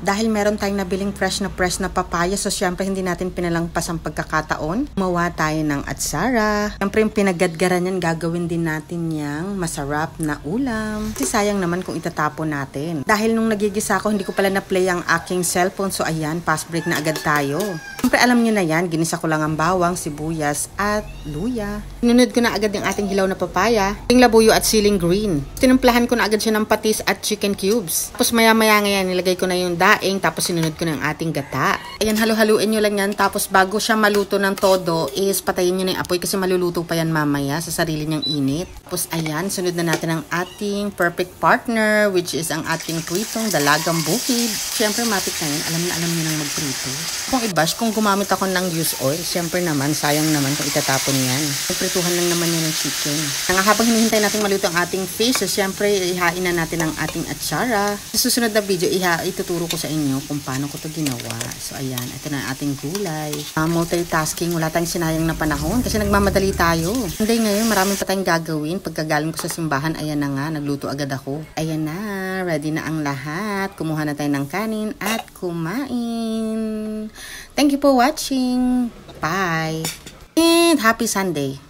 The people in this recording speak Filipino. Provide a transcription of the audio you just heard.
Dahil meron tayong nabiling fresh na papaya, so syempre hindi natin pinalangpas ang pagkakataon. Gumawa tayo ng atsara. Syempre yung pinagadgaran yan, gagawin din natin yang masarap na ulam. Kasi sayang naman kung itatapon natin. Dahil nung nagigisa ako, hindi ko pala na-play ang aking cellphone. So ayan, fast break na agad tayo. Syempre alam nyo na yan, ginisa ko lang ang bawang, sibuyas at luya. Sinunod ko na agad yung ating hilaw na papaya, yung labuyo at siling green. Tinumplahan ko na agad siya ng patis at chicken cubes. Tapos maya-maya ngayon, nilagay ko na yung daing, tapos sinunod ko na yung ating gata. Ayan, halu-haluin nyo lang yan. Tapos bago siya maluto ng todo, is patayin nyo na yung apoy kasi maluluto pa yan mamaya sa sarili niyang init. Tapos ayan, sunod na natin ang ating perfect partner, which is ang ating pritong dalagang bukid. Siyempre, matik na yun. Alam nyo nang magprito. Kung i-bash, kung gumamit ako ng used oil, siyempre naman, sayang naman kung itatapon yan. Prituhan lang naman yan ng chicken. Nga habang hinihintay natin maluto ang ating fish, so siyempre, ihain na natin ang ating atsara. Sa susunod na video, ituturo ko sa inyo kung paano ko to ginawa. So, ayan, ito na ating gulay. Multitasking, wala tayong sinayang na panahon kasi nagmamadali tayo. Hindi ngayon, marami pa tayong gagawin. Pagkagaling ko sa simbahan, ayan na nga, nagluto agad ako. Ayan na, ready na ang lahat. Kumuha na tayo ng kanin at kumain. Thank you for watching. Bye. And happy Sunday.